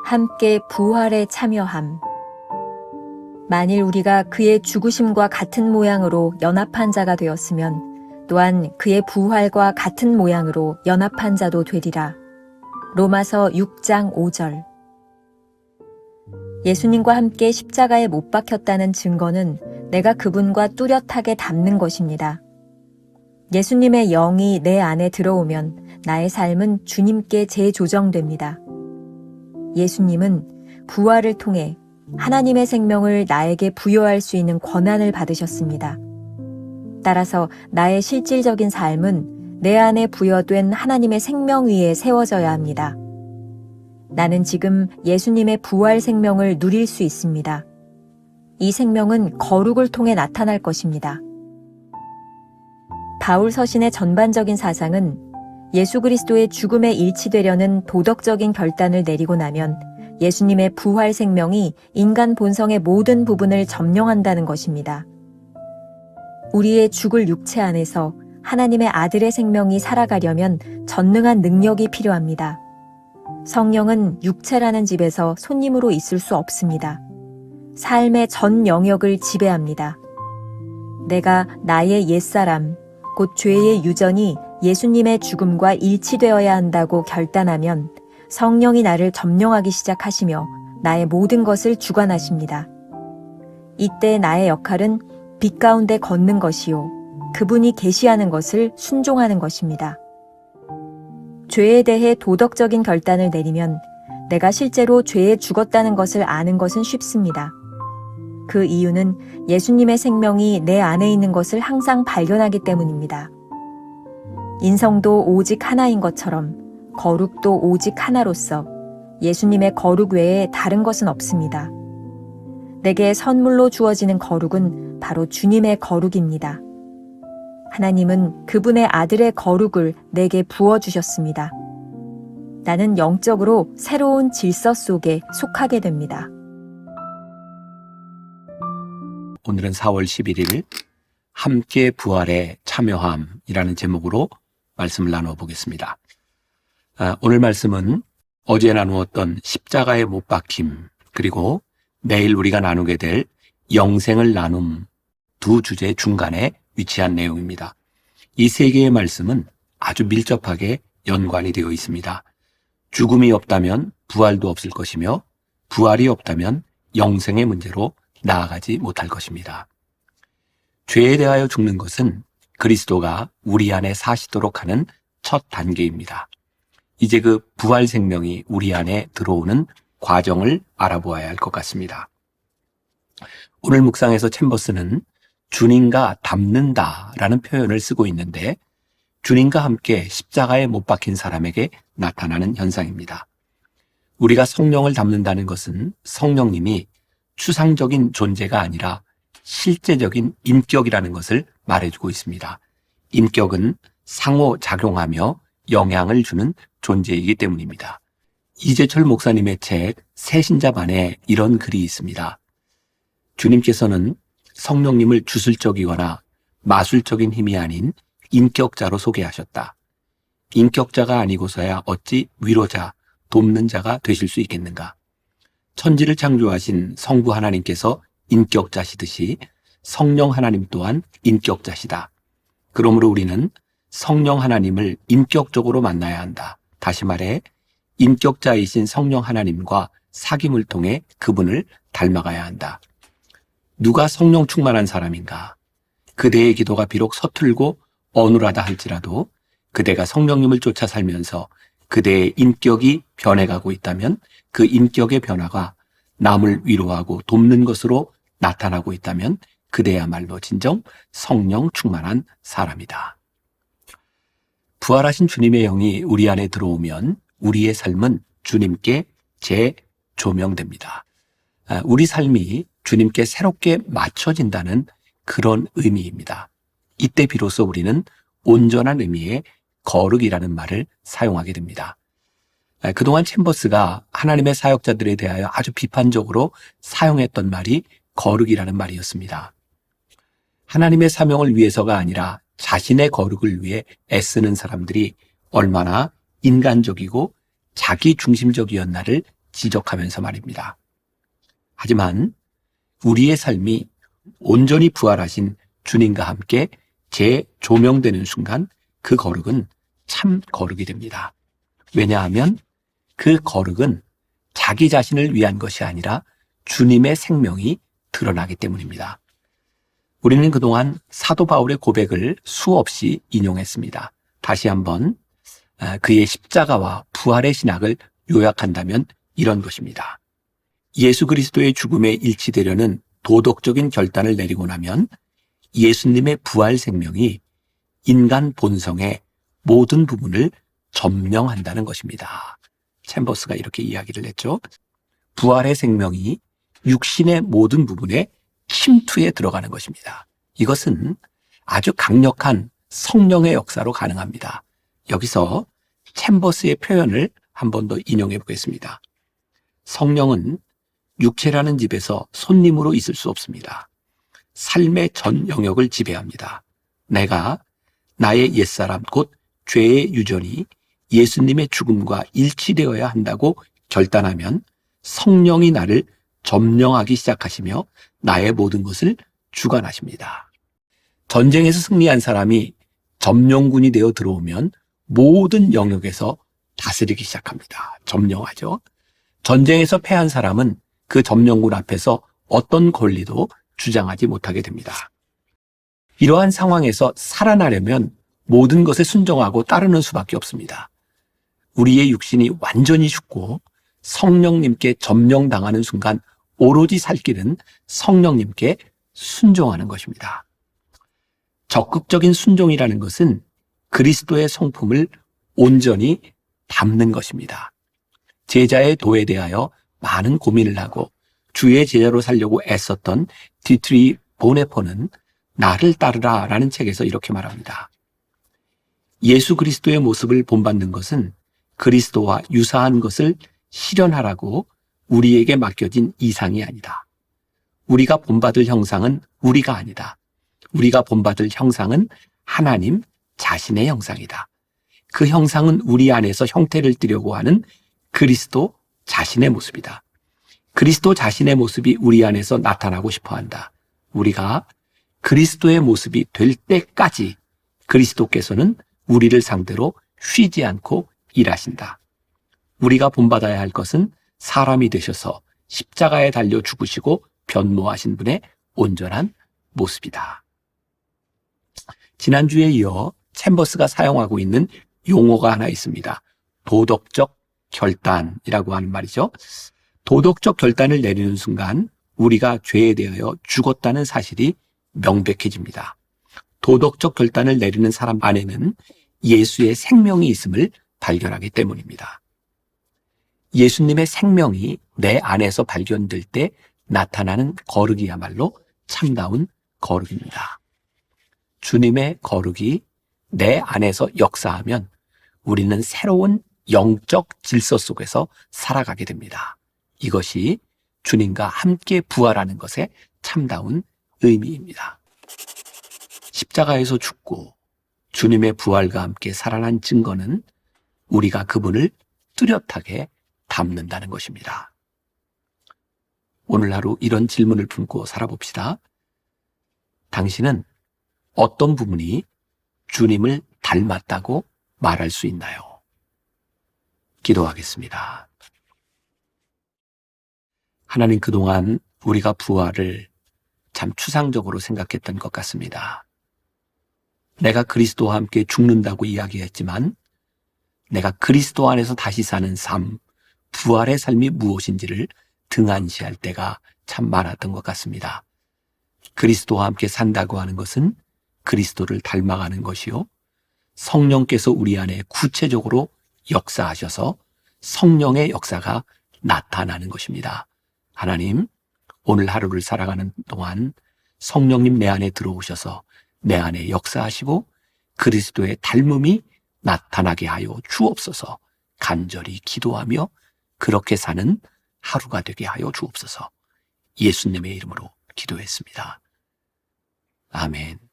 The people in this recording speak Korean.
함께 부활에 참여함. 만일 우리가 그의 죽으심과 같은 모양으로 연합한 자가 되었으면 또한 그의 부활과 같은 모양으로 연합한 자도 되리라. 로마서 6장 5절. 예수님과 함께 십자가에 못 박혔다는 증거는 내가 그분과 뚜렷하게 닮는 것입니다. 예수님의 영이 내 안에 들어오면 나의 삶은 주님께 재조정됩니다. 예수님은 부활을 통해 하나님의 생명을 나에게 부여할 수 있는 권한을 받으셨습니다. 따라서 나의 실질적인 삶은 내 안에 부여된 하나님의 생명 위에 세워져야 합니다. 나는 지금 예수님의 부활 생명을 누릴 수 있습니다. 이 생명은 거룩을 통해 나타날 것입니다. 바울 서신의 전반적인 사상은 예수 그리스도의 죽음에 일치되려는 도덕적인 결단을 내리고 나면 예수님의 부활 생명이 인간 본성의 모든 부분을 점령한다는 것입니다. 우리의 죽을 육체 안에서 하나님의 아들의 생명이 살아가려면 전능한 능력이 필요합니다. 성령은 육체라는 집에서 손님으로 있을 수 없습니다. 삶의 전 영역을 지배합니다. 내가 나의 옛사람, 곧 죄의 유전이 예수님의 죽음과 일치되어야 한다고 결단하면 성령이 나를 점령하기 시작하시며 나의 모든 것을 주관하십니다. 이때 나의 역할은 빛 가운데 걷는 것이요, 그분이 계시하는 것을 순종하는 것입니다. 죄에 대해 도덕적인 결단을 내리면 내가 실제로 죄에 죽었다는 것을 아는 것은 쉽습니다. 그 이유는 예수님의 생명이 내 안에 있는 것을 항상 발견하기 때문입니다. 인성도 오직 하나인 것처럼 거룩도 오직 하나로서 예수님의 거룩 외에 다른 것은 없습니다. 내게 선물로 주어지는 거룩은 바로 주님의 거룩입니다. 하나님은 그분의 아들의 거룩을 내게 부어주셨습니다. 나는 영적으로 새로운 질서 속에 속하게 됩니다. 오늘은 4월 11일 함께 부활에 참여함이라는 제목으로 말씀을 나눠보겠습니다. 오늘 말씀은 어제 나누었던 십자가의 못 박힘, 그리고 내일 우리가 나누게 될 영생을 나눔 두 주제 중간에 위치한 내용입니다. 이 세 개의 말씀은 아주 밀접하게 연관이 되어 있습니다. 죽음이 없다면 부활도 없을 것이며 부활이 없다면 영생의 문제로 나아가지 못할 것입니다. 죄에 대하여 죽는 것은 그리스도가 우리 안에 사시도록 하는 첫 단계입니다. 이제 그 부활 생명이 우리 안에 들어오는 과정을 알아보아야 할 것 같습니다. 오늘 묵상에서 챔버스는 주님과 닮는다라는 표현을 쓰고 있는데, 주님과 함께 십자가에 못 박힌 사람에게 나타나는 현상입니다. 우리가 성령을 닮는다는 것은 성령님이 추상적인 존재가 아니라 실제적인 인격이라는 것을 말해주고 있습니다. 인격은 상호작용하며 영향을 주는 존재이기 때문입니다. 이재철 목사님의 책 새신자반에 이런 글이 있습니다. 주님께서는 성령님을 주술적이거나 마술적인 힘이 아닌 인격자로 소개하셨다. 인격자가 아니고서야 어찌 위로자, 돕는 자가 되실 수 있겠는가? 천지를 창조하신 성부 하나님께서 인격자시듯이 성령 하나님 또한 인격자시다. 그러므로 우리는 성령 하나님을 인격적으로 만나야 한다. 다시 말해 인격자이신 성령 하나님과 사귐을 통해 그분을 닮아가야 한다. 누가 성령 충만한 사람인가? 그대의 기도가 비록 서툴고 어눌하다 할지라도 그대가 성령님을 쫓아 살면서 그대의 인격이 변해가고 있다면 그 인격의 변화가 남을 위로하고 돕는 것으로 나타나고 있다면 그대야말로 진정 성령 충만한 사람이다. 부활하신 주님의 영이 우리 안에 들어오면 우리의 삶은 주님께 재조명됩니다. 우리 삶이 주님께 새롭게 맞춰진다는 그런 의미입니다. 이때 비로소 우리는 온전한 의미의 거룩이라는 말을 사용하게 됩니다. 그동안 챔버스가 하나님의 사역자들에 대하여 아주 비판적으로 사용했던 말이 거룩이라는 말이었습니다. 하나님의 사명을 위해서가 아니라 자신의 거룩을 위해 애쓰는 사람들이 얼마나 인간적이고 자기 중심적이었나를 지적하면서 말입니다. 하지만 우리의 삶이 온전히 부활하신 주님과 함께 재조명되는 순간 그 거룩은 참 거룩이 됩니다. 왜냐하면 그 거룩은 자기 자신을 위한 것이 아니라 주님의 생명이 드러나기 때문입니다. 우리는 그동안 사도 바울의 고백을 수없이 인용했습니다. 다시 한번 그의 십자가와 부활의 신학을 요약한다면 이런 것입니다. 예수 그리스도의 죽음에 일치되려는 도덕적인 결단을 내리고 나면 예수님의 부활 생명이 인간 본성의 모든 부분을 점령한다는 것입니다. 챔버스가 이렇게 이야기를 했죠. 부활의 생명이 육신의 모든 부분에 침투해 들어가는 것입니다. 이것은 아주 강력한 성령의 역사로 가능합니다. 여기서 챔버스의 표현을 한 번 더 인용해 보겠습니다. 성령은 육체라는 집에서 손님으로 있을 수 없습니다. 삶의 전 영역을 지배합니다. 내가 나의 옛사람 곧 죄의 유전이 예수님의 죽음과 일치되어야 한다고 결단하면 성령이 나를 점령하기 시작하시며 나의 모든 것을 주관하십니다. 전쟁에서 승리한 사람이 점령군이 되어 들어오면 모든 영역에서 다스리기 시작합니다. 점령하죠. 전쟁에서 패한 사람은 그 점령군 앞에서 어떤 권리도 주장하지 못하게 됩니다. 이러한 상황에서 살아나려면 모든 것에 순종하고 따르는 수밖에 없습니다. 우리의 육신이 완전히 죽고 성령님께 점령당하는 순간 오로지 살 길은 성령님께 순종하는 것입니다. 적극적인 순종이라는 것은 그리스도의 성품을 온전히 담는 것입니다. 제자의 도에 대하여 많은 고민을 하고 주의 제자로 살려고 애썼던 디트리 보네포는 나를 따르라 라는 책에서 이렇게 말합니다. 예수 그리스도의 모습을 본받는 것은 그리스도와 유사한 것을 실현하라고 우리에게 맡겨진 이상이 아니다. 우리가 본받을 형상은 우리가 아니다. 우리가 본받을 형상은 하나님 자신의 형상이다. 그 형상은 우리 안에서 형태를 띠려고 하는 그리스도 자신의 모습이다. 그리스도 자신의 모습이 우리 안에서 나타나고 싶어 한다. 우리가 그리스도의 모습이 될 때까지 그리스도께서는 우리를 상대로 쉬지 않고 일하신다. 우리가 본받아야 할 것은 사람이 되셔서 십자가에 달려 죽으시고 변모하신 분의 온전한 모습이다. 지난주에 이어 챔버스가 사용하고 있는 용어가 하나 있습니다. 도덕적 결단이라고 하는 말이죠. 도덕적 결단을 내리는 순간 우리가 죄에 대하여 죽었다는 사실이 명백해집니다. 도덕적 결단을 내리는 사람 안에는 예수의 생명이 있음을 발견하기 때문입니다. 예수님의 생명이 내 안에서 발견될 때 나타나는 거룩이야말로 참다운 거룩입니다. 주님의 거룩이 내 안에서 역사하면 우리는 새로운 영적 질서 속에서 살아가게 됩니다. 이것이 주님과 함께 부활하는 것의 참다운 의미입니다. 십자가에서 죽고 주님의 부활과 함께 살아난 증거는 우리가 그분을 뚜렷하게 담는다는 것입니다. 오늘 하루 이런 질문을 품고 살아봅시다. 당신은 어떤 부분이 주님을 닮았다고 말할 수 있나요? 기도하겠습니다. 하나님, 그동안 우리가 부활을 참 추상적으로 생각했던 것 같습니다. 내가 그리스도와 함께 죽는다고 이야기했지만 내가 그리스도 안에서 다시 사는 삶, 부활의 삶이 무엇인지를 등한시할 때가 참 많았던 것 같습니다. 그리스도와 함께 산다고 하는 것은 그리스도를 닮아가는 것이요, 성령께서 우리 안에 구체적으로 역사하셔서 성령의 역사가 나타나는 것입니다. 하나님, 오늘 하루를 살아가는 동안 성령님 내 안에 들어오셔서 내 안에 역사하시고 그리스도의 닮음이 나타나게 하여 주옵소서. 간절히 기도하며 그렇게 사는 하루가 되게 하여 주옵소서. 예수님의 이름으로 기도했습니다. 아멘.